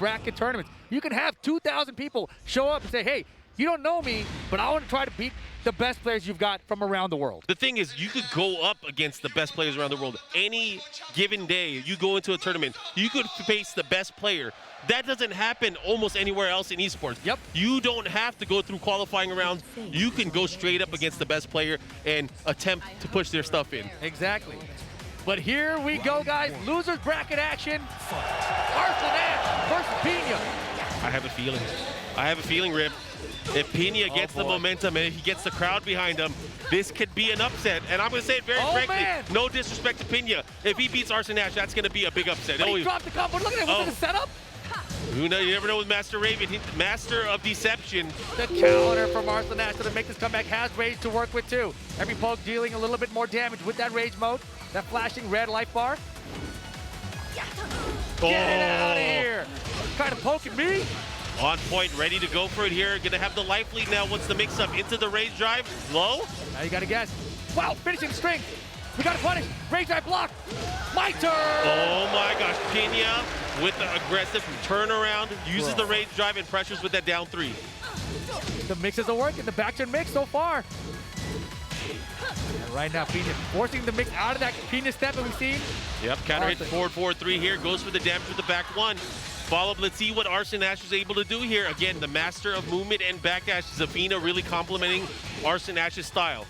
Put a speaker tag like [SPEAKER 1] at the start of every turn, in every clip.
[SPEAKER 1] bracket tournaments. You can have 2,000 people show up and say, hey, you don't know me, but I want to try to beat the best players you've got from around the world.
[SPEAKER 2] The thing is, you could go up against the best players around the world. Any given day, you go into a tournament, you could face the best player. That doesn't happen almost anywhere else in esports.
[SPEAKER 1] Yep.
[SPEAKER 2] You don't have to go through qualifying rounds. You can go straight up against the best player and attempt to push their stuff in.
[SPEAKER 1] Exactly. But here we go, guys. Losers bracket action. Arslan Ash versus Pinya.
[SPEAKER 2] I have a feeling. I have a feeling, Rip. If Pinya gets the momentum and if he gets the crowd behind him, this could be an upset. And I'm going to say it very frankly, no disrespect to Pinya. If he beats Arslan Ash, that's going to be a big upset.
[SPEAKER 1] But he dropped the combo. Look at it. Was it a setup?
[SPEAKER 2] You never know with Master Raven. Master of Deception.
[SPEAKER 1] The counter from Arslan Ash to make this comeback has rage to work with too. Every poke dealing a little bit more damage with that rage mode. That flashing red life bar. Get it out of here. Kind of poking me.
[SPEAKER 2] On point, ready to go for it here. Gonna have the life lead now. What's the mix-up? Into the rage drive. Low.
[SPEAKER 1] Now you gotta guess. Wow, finishing strength. We gotta punish. Rage drive block. My turn.
[SPEAKER 2] Oh my gosh. Pinya with the aggressive turnaround. Uses the rage drive and pressures with that down 3.
[SPEAKER 1] The mixes are working. The back turn mix so far. And right now, Pinya forcing the mix out of that Pinya step that we've seen.
[SPEAKER 2] Yep, counter hit forward 4-3 here. Goes for the damage with the back 1. Follow up, let's see what Arslan Ash was able to do here. Again, the master of movement and backdash. Zafina really complementing Arslan Ash's style.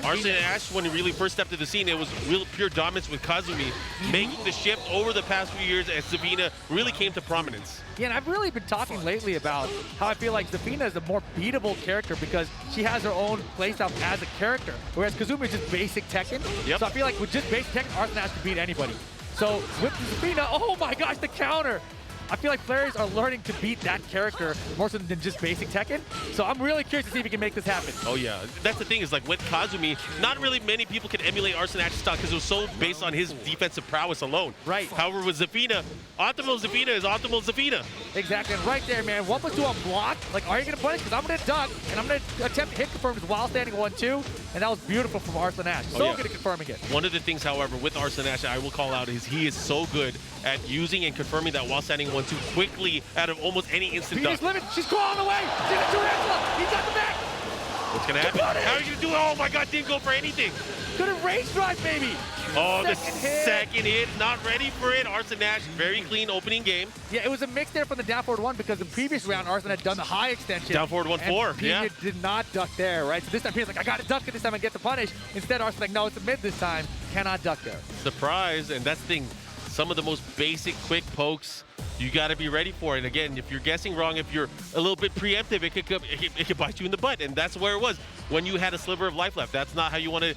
[SPEAKER 2] Arslan Ash, when he really first stepped to the scene, it was real pure dominance with Kazumi, making the shift over the past few years as Zafina really came to prominence.
[SPEAKER 1] Yeah, and I've really been talking lately about how I feel like Zafina is a more beatable character because she has her own playstyle as a character, whereas Kazumi is just basic Tekken.
[SPEAKER 2] Yep.
[SPEAKER 1] So I feel like with just basic Tekken, Arslan Ash can beat anybody. So with Zafina, oh my gosh, the counter! I feel like players are learning to beat that character more so than just basic Tekken. So I'm really curious to see if he can make this happen.
[SPEAKER 2] Oh yeah, that's the thing is like with Kazumi, not really many people can emulate Arslan Ash's style because it was so based on his defensive prowess alone.
[SPEAKER 1] Right.
[SPEAKER 2] However, with Zafina, optimal Zafina is optimal Zafina.
[SPEAKER 1] Exactly, and right there, man, 1+2 on block. Like, are you gonna punish? Because I'm gonna duck, and I'm gonna attempt to hit confirm while standing 1-2, and that was beautiful from Arslan Ash. So good at confirming it.
[SPEAKER 2] One of the things, however, with Arslan Ash, I will call out is he is so good at using and confirming that while standing 1-2 quickly out of almost any instant duck.
[SPEAKER 1] Limit, she's crawling away. She's a tarantula. He's got the back.
[SPEAKER 2] What's gonna happen? How are you gonna do it? Oh my God, didn't go for anything.
[SPEAKER 1] Could have rage drive, maybe.
[SPEAKER 2] Oh, the second hit, not ready for it. Arslan Ash, very clean opening game.
[SPEAKER 1] Yeah, it was a mix there from the down forward 1 because the previous round, Arslan had done the high extension.
[SPEAKER 2] Down forward 1-4,
[SPEAKER 1] Pinya did not duck there, right? So this time Pinya's like, I got to duck it this time and get the punish. Instead, Arslan's like, no, it's a mid this time. Cannot duck there.
[SPEAKER 2] Surprise, and that's the thing. Some of the most basic quick pokes, you got to be ready for it. And again, if you're guessing wrong, if you're a little bit preemptive, it could bite you in the butt. And that's where it was when you had a sliver of life left. That's not how you want to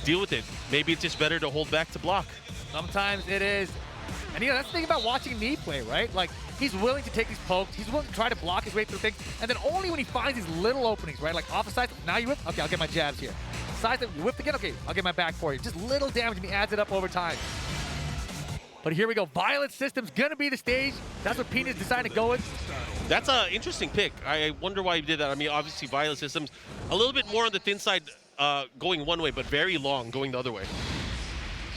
[SPEAKER 2] deal with it. Maybe it's just better to hold back to block.
[SPEAKER 1] Sometimes it is. And you know, that's the thing about watching Knee play, right? Like, he's willing to take these pokes. He's willing to try to block his way through things. And then only when he finds these little openings, right? Like off the side, now you whip. Okay, I'll get my jabs here. Side, you whipped again. Okay, I'll get my back for you. Just little damage, and he adds it up over time. But here we go. Violet System's gonna be the stage. That's what Pinya's decided to go with.
[SPEAKER 2] That's an interesting pick. I wonder why he did that. I mean, obviously, Violet Systems a little bit more on the thin side, going one way, but very long going the other way.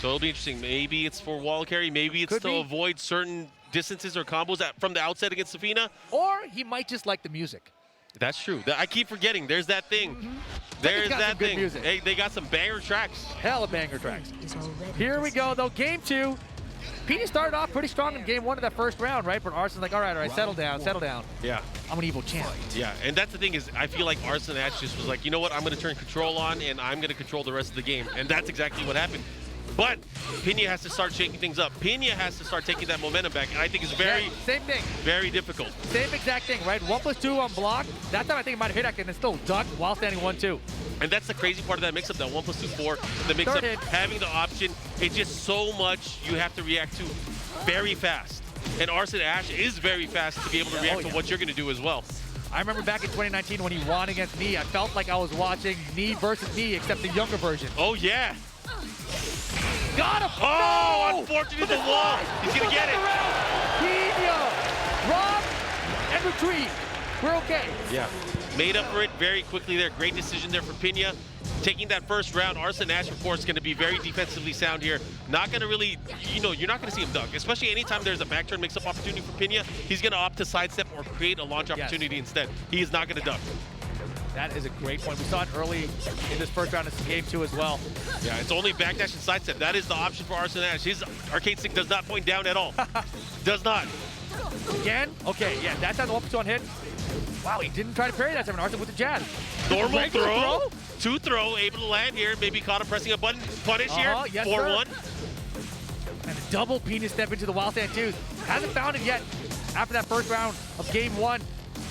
[SPEAKER 2] So it'll be interesting. Maybe it's for wall carry. Maybe it's to avoid certain distances or combos from the outset against Zafina.
[SPEAKER 1] Or he might just like the music.
[SPEAKER 2] That's true. I keep forgetting. There's that thing. There's that thing.
[SPEAKER 1] Music.
[SPEAKER 2] Hey, they got some banger tracks.
[SPEAKER 1] Hella banger tracks. Here we go, though. Game 2. Pinya started off pretty strong in game 1 of that first round, right? But Arslan's like, all right, settle down.
[SPEAKER 2] Yeah.
[SPEAKER 1] I'm an EVO champ.
[SPEAKER 2] Yeah, and that's the thing is, I feel like Arslan Ash just was like, you know what, I'm going to turn control on, and I'm going to control the rest of the game. And that's exactly what happened. But Pinya has to start shaking things up. Pinya has to start taking that momentum back, and I think it's
[SPEAKER 1] same thing.
[SPEAKER 2] Very difficult.
[SPEAKER 1] Same exact thing, right? 1+2 on block. That time I think it might have hit that and still ducked while standing 1-2.
[SPEAKER 2] And that's the crazy part of that mix-up, that 1+2, 4. The mix-up, having the option, it's just so much you have to react to very fast. And Arslan Ash is very fast to be able to react to what you're going to do as well.
[SPEAKER 1] I remember back in 2019 when he won against Knee, I felt like I was watching Knee versus Knee, except the younger version.
[SPEAKER 2] Oh, yeah.
[SPEAKER 1] Got him!
[SPEAKER 2] Oh,
[SPEAKER 1] no!
[SPEAKER 2] unfortunately, the wall. He's going to get it.
[SPEAKER 1] Pinya, drop, and retreat. We're okay.
[SPEAKER 2] Yeah. Made up for it very quickly there. Great decision there for Pinya. taking that first round. Arslan Ash, of course, going to be very defensively sound here. Not going to really, you're not going to see him duck, especially anytime there's a back turn mix-up opportunity for Pinya. He's going to opt to sidestep or create a launch opportunity instead. He is not going to duck.
[SPEAKER 1] That is a great point. We saw it early in this first round of game 2 as well.
[SPEAKER 2] Yeah, it's only backdash and sidestep. That is the option for Arslan Ash. His arcade stick does not point down at all. Does not.
[SPEAKER 1] Again? Okay, yeah, that's how the 1-2 hit. Wow, he didn't try to parry that time. Arslan with the jab.
[SPEAKER 2] Normal throw. 2-throw, able to land here. Maybe caught him pressing a button. Punish here.
[SPEAKER 1] Yes,
[SPEAKER 2] 4-1.
[SPEAKER 1] And a double penis step into the wild stand too. Hasn't found it yet after that first round of game 1.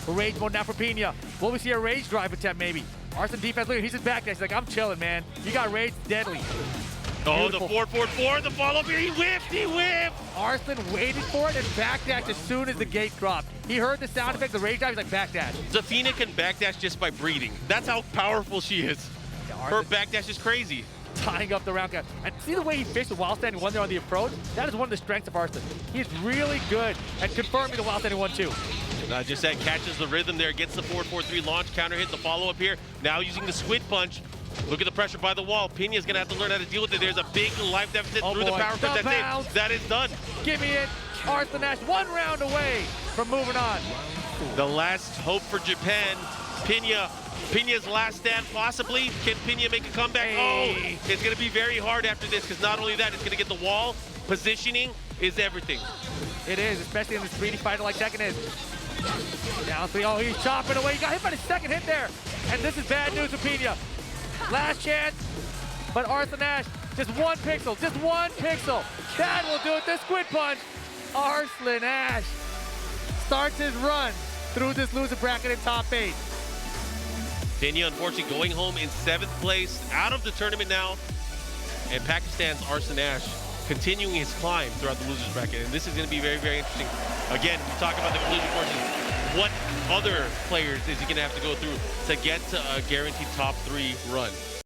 [SPEAKER 1] Rage mode now for Pinya. Will we see a rage drive attempt maybe? Arslan defense leader, he's just back there. He's like, I'm chilling, man. You got rage, deadly.
[SPEAKER 2] Oh,
[SPEAKER 1] Beautiful.
[SPEAKER 2] the 4-4-4, the follow-up here. He whiffed.
[SPEAKER 1] Arslan waited for it and backdashed as soon as the gate dropped. He heard the sound effect, the rage drive, he's like, backdash.
[SPEAKER 2] Zafina can backdash just by breathing. That's how powerful she is.
[SPEAKER 1] Yeah,
[SPEAKER 2] Her backdash is crazy.
[SPEAKER 1] Tying up the round count. And see the way he fished the wild standing 1 there on the approach? That is one of the strengths of Arslan. He's really good at confirming the wild standing 1-2.
[SPEAKER 2] Just that catches the rhythm there, gets the 4-4-3 launch, counter hit the follow-up here. Now using the squid punch. Look at the pressure by the wall. Pinya's gonna have to learn how to deal with it. There's a big life deficit through the power cut. That's it. That is done.
[SPEAKER 1] Give me it. Arslan Ash 1 round away from moving on.
[SPEAKER 2] The last hope for Japan. Pinya's last stand possibly. Can Pinya make a comeback?
[SPEAKER 1] Hey.
[SPEAKER 2] Oh, it's gonna be very hard after this because not only that, it's gonna get the wall. Positioning is everything.
[SPEAKER 1] It is, especially in this 3D fighter like Tekken is. Down 3, oh, he's chopping away. He got hit by the second hit there. And this is bad news for Pinya. Last chance, but Arslan Ash, just 1 pixel, just 1 pixel. That will do it, the squid punch. Arslan Ash starts his run through this loser bracket in top 8.
[SPEAKER 2] Pinya, unfortunately, going home in 7th place, out of the tournament now. And Pakistan's Arslan Ash continuing his climb throughout the losers bracket. And this is going to be very, very interesting. Again, we talk about the collision forces. What other players is he going to have to go through to get to a guaranteed top 3 run?